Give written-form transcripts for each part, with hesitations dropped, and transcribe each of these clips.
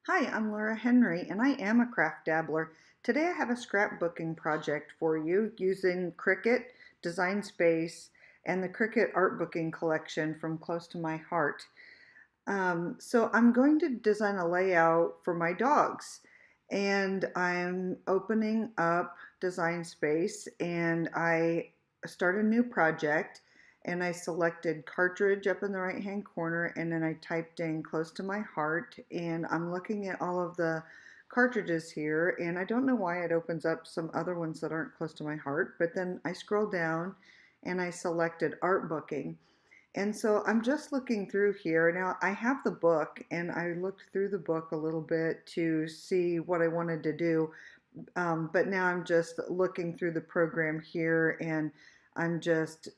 Hi, I'm Laura Henry, and I am a craft dabbler. Today I have a scrapbooking project for you using Cricut, Design Space, and the Cricut Artbooking collection from Close to My Heart. So I'm going to design a layout for my dogs, and I'm opening up Design Space, and I start a new project, and I selected cartridge up in the right hand corner, and then I typed in Close to My Heart, and I'm looking at all of the cartridges here, and I don't know why it opens up some other ones that aren't close to my heart, but then I scroll down and I selected Artbooking. And so I'm just looking through here. Now I have the book and I looked through the book a little bit to see what I wanted to do. But now I'm just looking through the program here and I'm just,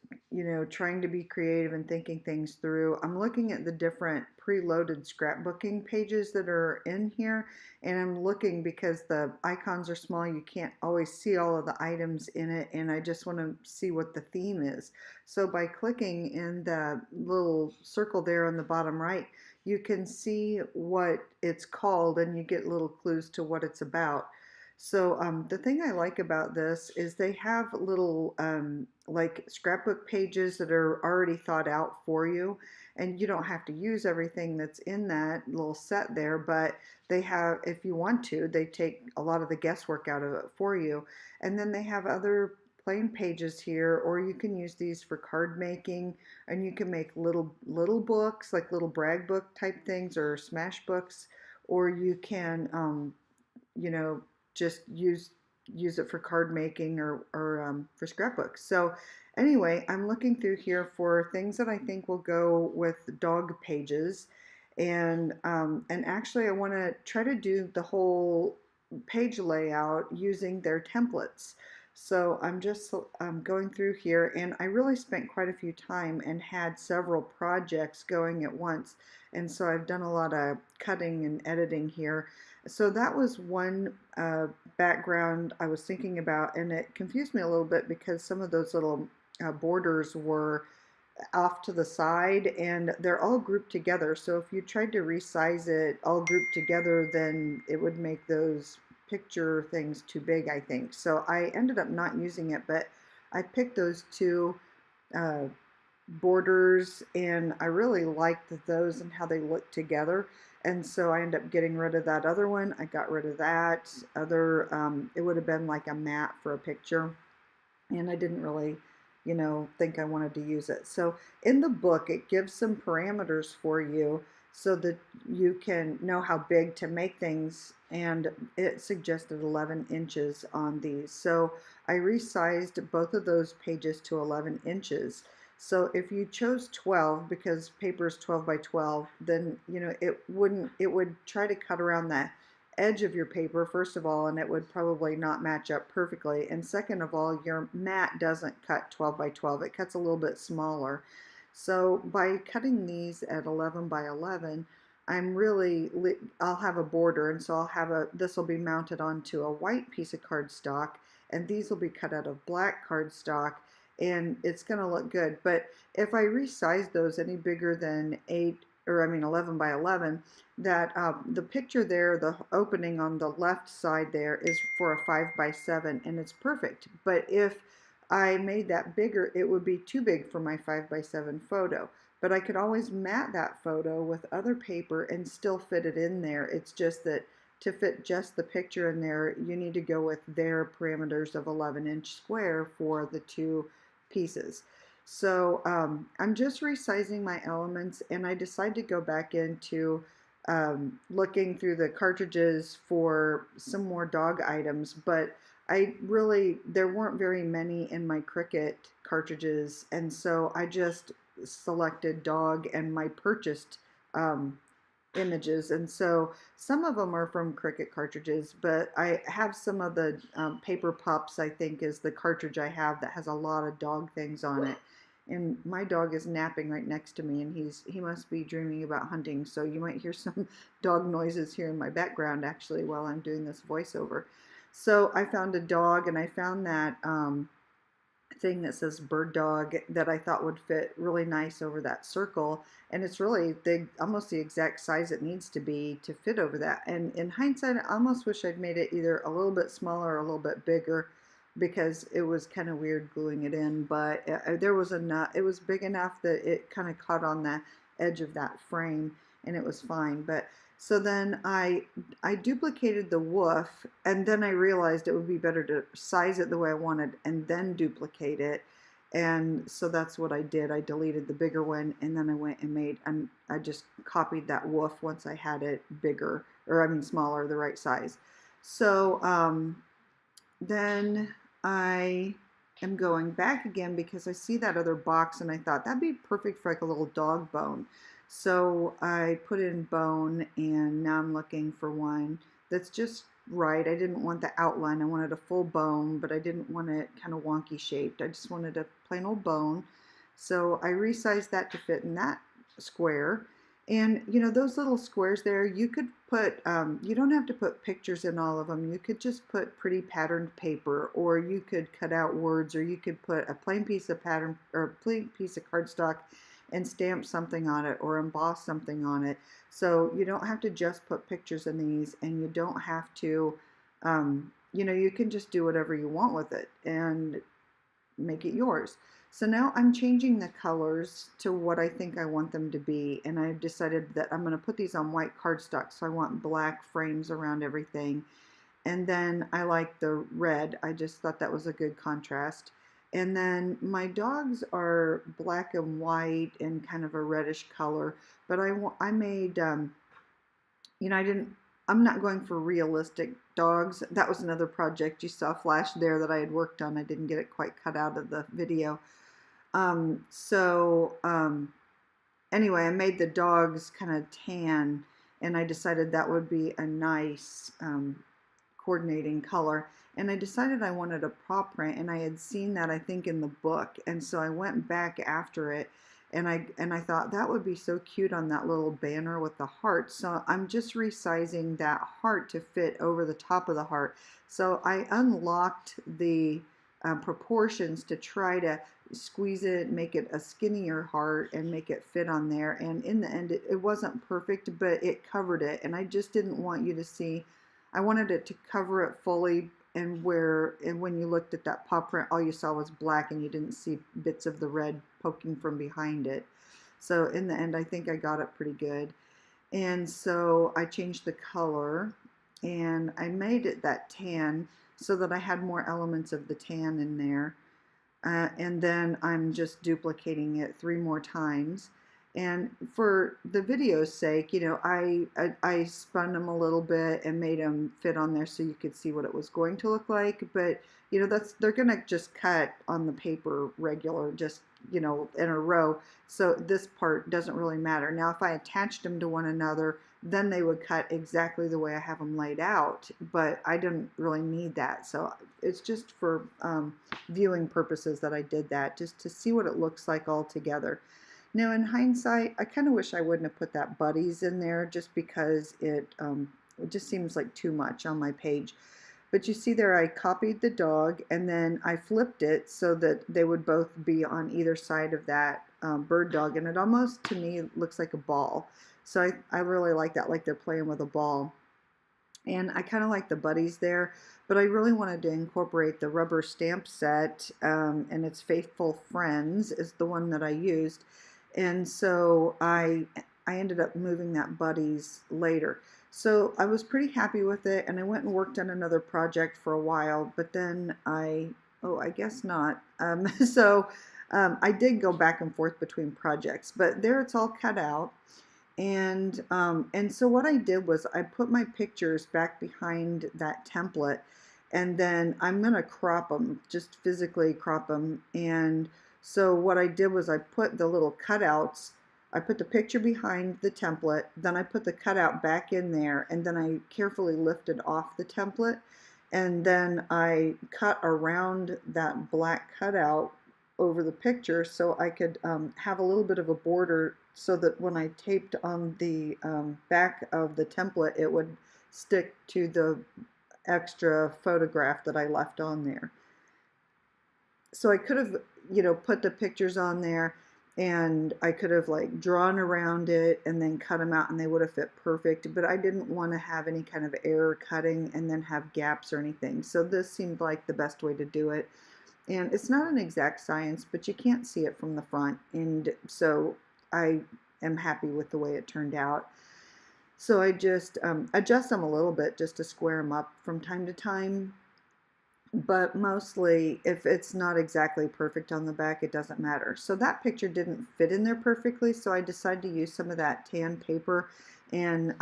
trying to be creative and thinking things through. I'm looking at the different preloaded scrapbooking pages that are in here, and I'm looking because the icons are small, you can't always see all of the items in it, and I just want to see what the theme is. So by clicking in the little circle there on the bottom right, you can see what it's called and you get little clues to what it's about. So the thing I like about this is they have little like scrapbook pages that are already thought out for you, and you don't have to use everything that's in that little set there, but they have, if you want to, they take a lot of the guesswork out of it for you. And then they have other plain pages here, or you can use these for card making, and you can make little books, like little brag book type things or smash books, or you can you know, just use it for card making or for scrapbooks. So anyway, I'm looking through here for things that I think will go with dog pages, and actually I want to try to do the whole page layout using their templates. So I'm just going through here, and I really spent quite a few time and had several projects going at once, and so I've done a lot of cutting and editing here. So that was one background I was thinking about, and it confused me a little bit because some of those little borders were off to the side and they're all grouped together. So if you tried to resize it all grouped together, then it would make those picture things too big, I think. So I ended up not using it, but I picked those two uh, borders and I really liked those and how they looked together. And so I ended up getting rid of that other one. I got rid of that other, it would have been like a mat for a picture, and I didn't really, think I wanted to use it. So in the book, it gives some parameters for you so that you can know how big to make things, and it suggested 11 inches on these. So I resized both of those pages to 11 inches. So if you chose 12, because paper is 12 by 12, then it would try to cut around that edge of your paper, first of all, and it would probably not match up perfectly. And second of all, your mat doesn't cut 12 by 12, it cuts a little bit smaller. So by cutting these at 11 by 11, I'll have a border, and so this will be mounted onto a white piece of cardstock, and these will be cut out of black cardstock, and it's going to look good. But if I resize those any bigger than 11 by 11, that the picture there, the opening on the left side there is for a 5 by 7, and it's perfect. But if I made that bigger, it would be too big for my 5 by 7 photo. But I could always mat that photo with other paper and still fit it in there. It's just that to fit just the picture in there, you need to go with their parameters of 11-inch square for the two pieces. So I'm just resizing my elements, and I decided to go back into looking through the cartridges for some more dog items, but there weren't very many in my Cricut cartridges, and so I just selected dog and my purchased images. And so some of them are from Cricut cartridges, but I have some of the Paper Pups, I think is the cartridge I have that has a lot of dog things on it. And my dog is napping right next to me, and he must be dreaming about hunting, so you might hear some dog noises here in my background actually while I'm doing this voiceover. So I found a dog, and I found that thing that says bird dog that I thought would fit really nice over that circle, and it's really almost the exact size it needs to be to fit over that. And in hindsight, I almost wish I'd made it either a little bit smaller or a little bit bigger, because it was kind of weird gluing it in. But there was enough, it was big enough that it kind of caught on the edge of that frame, and it was fine. But so then I duplicated the woof, and then I realized it would be better to size it the way I wanted and then duplicate it. And so that's what I did. I deleted the bigger one, and then I went and I just copied that woof once I had it bigger, or I mean smaller, the right size. So then I am going back again because I see that other box, and I thought that'd be perfect for like a little dog bone. So I put in bone, and now I'm looking for one that's just right. I didn't want the outline. I wanted a full bone, but I didn't want it kind of wonky shaped. I just wanted a plain old bone. So I resized that to fit in that square. And you know, those little squares there, you could put, you don't have to put pictures in all of them. You could just put pretty patterned paper, or you could cut out words, or you could put a plain piece of pattern or a plain piece of cardstock and stamp something on it or emboss something on it. So you don't have to just put pictures in these, and you don't have to, you know, you can just do whatever you want with it and make it yours. So now I'm changing the colors to what I think I want them to be, and I've decided that I'm going to put these on white cardstock, so I want black frames around everything. And then I like the red. I just thought that was a good contrast. And then my dogs are black and white and kind of a reddish color, but I made, you know, I'm not going for realistic dogs. That was another project you saw flash there that I had worked on. I didn't get it quite cut out of the video. Anyway, I made the dogs kind of tan, and I decided that would be a nice coordinating color. And I decided I wanted a paw print, and I had seen that, I think, in the book, and so I went back after it, and I thought that would be so cute on that little banner with the heart. So I'm just resizing that heart to fit over the top of the heart. So I unlocked the proportions to try to squeeze it, make it a skinnier heart, and make it fit on there. And in the end, it wasn't perfect, but it covered it. And I just didn't want you to see, I wanted it to cover it fully, and when you looked at that paw print, all you saw was black, and you didn't see bits of the red poking from behind it. So in the end, I think I got it pretty good. And so I changed the color, and I made it that tan so that I had more elements of the tan in there. And then I'm just duplicating it 3 more times. And for the video's sake, you know, I spun them a little bit and made them fit on there so you could see what it was going to look like. But you know, they're gonna just cut on the paper regular, just, you know, in a row. So this part doesn't really matter. Now, if I attached them to one another, then they would cut exactly the way I have them laid out, but I didn't really need that. So it's just for viewing purposes that I did that, just to see what it looks like all together. Now, in hindsight, I kind of wish I wouldn't have put that buddies in there, just because it just seems like too much on my page. But you see there, I copied the dog, and then I flipped it so that they would both be on either side of that bird dog, and it almost, to me, looks like a ball. So I really like that, like they're playing with a ball. And I kind of like the buddies there, but I really wanted to incorporate the rubber stamp set, and it's Faithful Friends is the one that I used. And so I ended up moving that buddies later. So I was pretty happy with it, and I went and worked on another project for a while, but then I guess not. I did go back and forth between projects, but there it's all cut out. And so what I did was I put my pictures back behind that template, and then I'm going to crop them, just physically crop them. And so what I did was I put the little cutouts, I put the picture behind the template, then I put the cutout back in there, and then I carefully lifted off the template, and then I cut around that black cutout over the picture so I could have a little bit of a border, so that when I taped on the back of the template, it would stick to the extra photograph that I left on there. So I could have, you know, put the pictures on there, and I could have like drawn around it and then cut them out and they would have fit perfect, but I didn't want to have any kind of error cutting and then have gaps or anything. So this seemed like the best way to do it. And it's not an exact science, but you can't see it from the front. And so I am happy with the way it turned out. So I just adjust them a little bit just to square them up from time to time. But mostly, if it's not exactly perfect on the back, it doesn't matter. So that picture didn't fit in there perfectly, so I decided to use some of that tan paper and,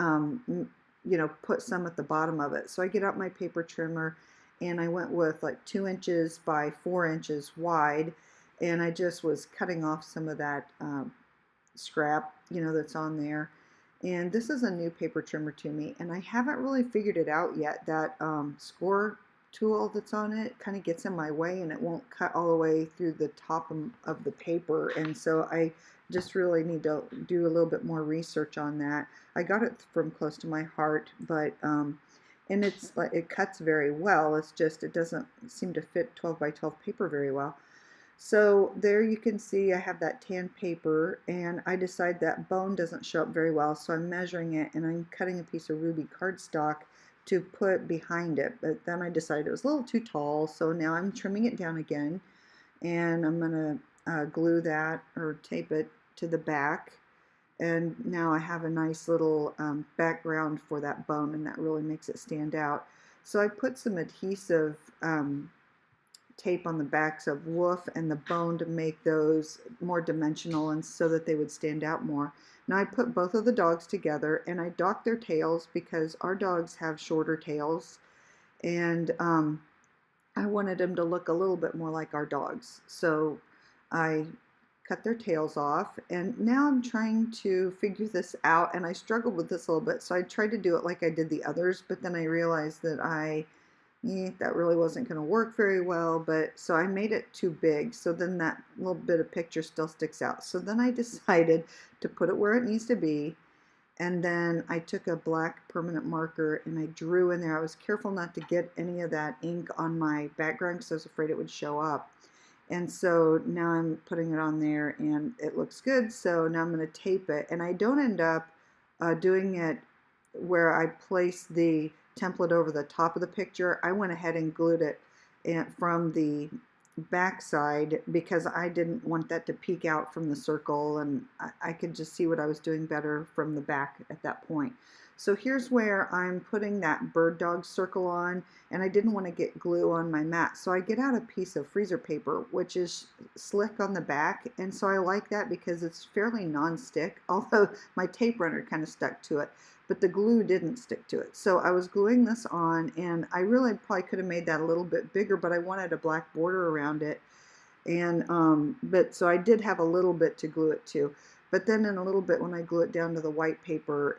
you know, put some at the bottom of it. So I get out my paper trimmer, and I went with like 2 inches by 4 inches wide, and I just was cutting off some of that scrap, you know, that's on there. And this is a new paper trimmer to me, and I haven't really figured it out yet. That score tool that's on it kind of gets in my way, and it won't cut all the way through the top of the paper. And so I just really need to do a little bit more research on that. I got it from Close to My Heart, but and it's like it cuts very well. It's just it doesn't seem to fit 12 by 12 paper very well. So there you can see I have that tan paper, and I decide that bone doesn't show up very well, so I'm measuring it and I'm cutting a piece of ruby cardstock to put behind it. But then I decided it was a little too tall, so now I'm trimming it down again, and I'm going to glue that or tape it to the back. And now I have a nice little background for that bone, and that really makes it stand out. So I put some adhesive tape on the backs of Wolf and the bone to make those more dimensional and so that they would stand out more. Now I put both of the dogs together, and I docked their tails because our dogs have shorter tails, and I wanted them to look a little bit more like our dogs. So I cut their tails off, and now I'm trying to figure this out, and I struggled with this a little bit. So I tried to do it like I did the others, but then I realized that that really wasn't going to work very well, but so I made it too big, so then that little bit of picture still sticks out. So then I decided to put it where it needs to be, and then I took a black permanent marker and I drew in there. I was careful not to get any of that ink on my background because I was afraid it would show up. And so now I'm putting it on there and it looks good, so now I'm going to tape it. And I don't end up doing it where I place the template over the top of the picture. I went ahead and glued it from the back side because I didn't want that to peek out from the circle, and I could just see what I was doing better from the back at that point. So here's where I'm putting that bird dog circle on, and I didn't want to get glue on my mat. So I get out a piece of freezer paper, which is slick on the back, and so I like that because it's fairly non-stick, although my tape runner kind of stuck to it, but the glue didn't stick to it. So I was gluing this on, and I really probably could have made that a little bit bigger, but I wanted a black border around it. And but so I did have a little bit to glue it to. But then in a little bit when I glue it down to the white paper,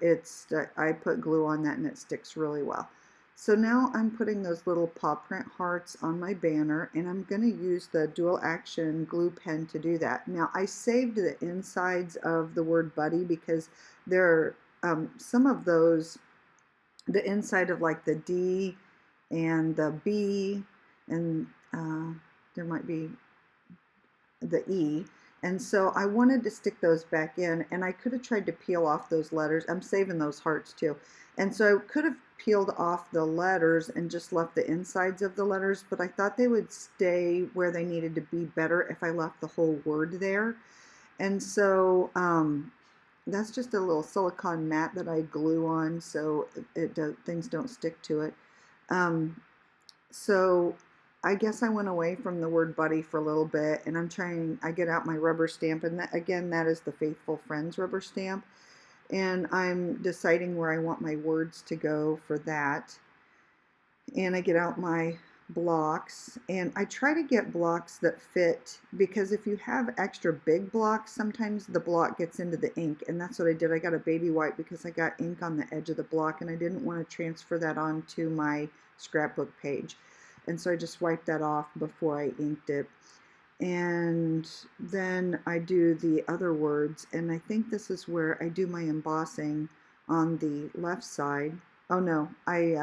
I put glue on that and it sticks really well. So now I'm putting those little paw print hearts on my banner, and I'm going to use the dual action glue pen to do that. Now I saved the insides of the word buddy because there are some of those, the inside of like the D and the B, and there might be the E. And so I wanted to stick those back in, and I could have tried to peel off those letters. I'm saving those hearts too. And so I could have peeled off the letters and just left the insides of the letters, but I thought they would stay where they needed to be better if I left the whole word there. And so that's just a little silicone mat that I glue on so things don't stick to it. So I guess I went away from the word buddy for a little bit, and I get out my rubber stamp, and that is the Faithful Friends rubber stamp, and I'm deciding where I want my words to go for that. And I get out my blocks, and I try to get blocks that fit, because if you have extra big blocks, sometimes the block gets into the ink, and that's what I did. I got a baby wipe because I got ink on the edge of the block, and I didn't want to transfer that onto my scrapbook page. And so I just wiped that off before I inked it. And then I do the other words, and I think this is where I do my embossing on the left side. Oh no, I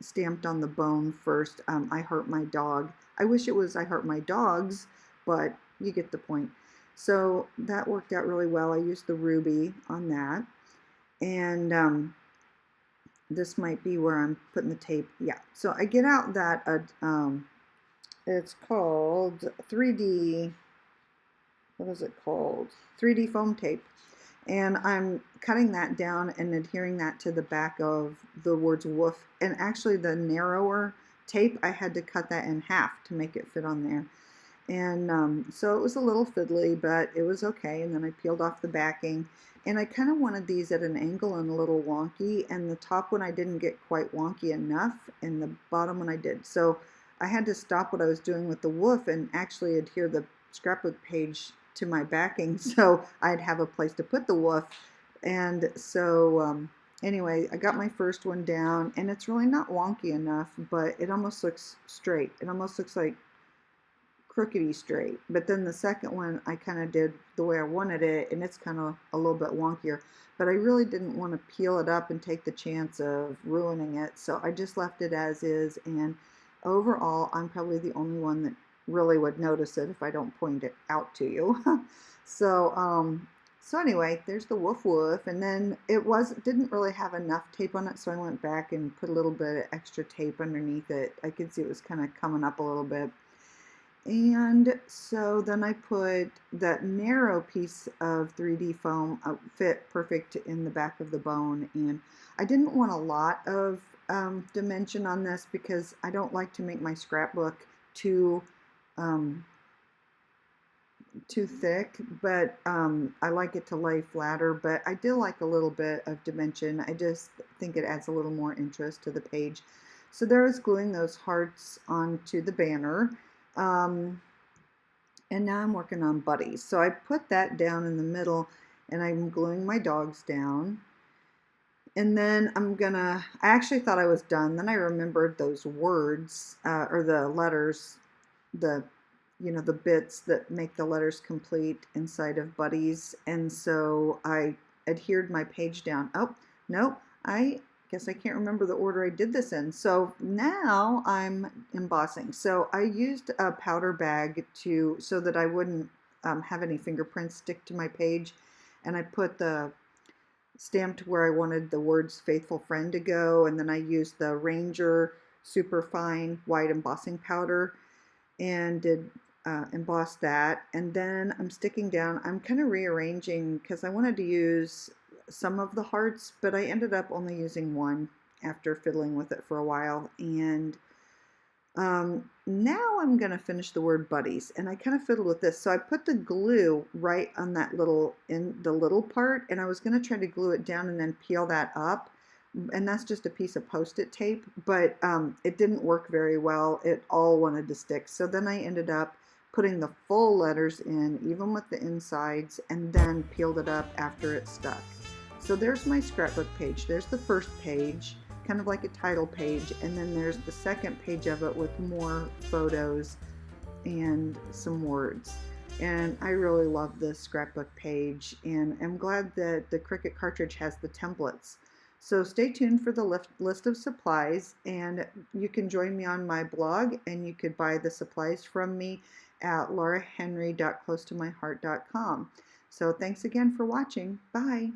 stamped on the bone first. I hurt my dog I wish it was I Heart My Dogs, but you get the point. So that worked out really well. I used the ruby on that. And this might be where I'm putting the tape. Yeah, so I get out that, it's called 3D, what is it called? 3D foam tape. And I'm cutting that down and adhering that to the back of the words woof. And actually the narrower tape, I had to cut that in half to make it fit on there. And so it was a little fiddly, but it was okay. And then I peeled off the backing. And I kind of wanted these at an angle and a little wonky. And the top one I didn't get quite wonky enough, and the bottom one I did. So I had to stop what I was doing with the woof and actually adhere the scrapbook page to my backing so I'd have a place to put the woof. And so anyway, I got my first one down, and it's really not wonky enough, but it almost looks straight. It almost looks like crookedy straight. But then the second one I kind of did the way I wanted it, and it's kind of a little bit wonkier. But I really didn't want to peel it up and take the chance of ruining it, so I just left it as is. And overall, I'm probably the only one that really would notice it if I don't point it out to you. So anyway, there's the woof woof, and then didn't really have enough tape on it, so I went back and put a little bit of extra tape underneath it. I could see it was kind of coming up a little bit. And so then I put that narrow piece of 3D foam fit perfect in the back of the bone. And I didn't want a lot of dimension on this because I don't like to make my scrapbook too thick, but I like it to lay flatter. But I do like a little bit of dimension. I just think it adds a little more interest to the page. So there I was gluing those hearts onto the banner. And now I'm working on buddies. So I put that down in the middle, and I'm gluing my dogs down. And then I actually thought I was done. Then I remembered those words, or the letters, the bits that make the letters complete inside of buddies. And so I adhered my page down. Oh, no, I guess I can't remember the order I did this in. So now I'm embossing. So I used a powder bag so that I wouldn't have any fingerprints stick to my page. And I put the stamped where I wanted the words faithful friend to go. And then I used the Ranger super fine white embossing powder and did emboss that. And then I'm sticking down, I'm kind of rearranging because I wanted to use some of the hearts, but I ended up only using one after fiddling with it for a while. And now I'm going to finish the word buddies, and I kind of fiddled with this. So I put the glue right on that in the little part, and I was going to try to glue it down and then peel that up. And that's just a piece of post-it tape, but it didn't work very well. It all wanted to stick. So then I ended up putting the full letters in, even with the insides, and then peeled it up after it stuck. So there's my scrapbook page. There's the first page, kind of like a title page, and then there's the second page of it with more photos and some words. And I really love this scrapbook page, and I'm glad that the Cricut cartridge has the templates. So stay tuned for the list of supplies, and you can join me on my blog, and you could buy the supplies from me at laurahenry.closetomyheart.com. So thanks again for watching. Bye.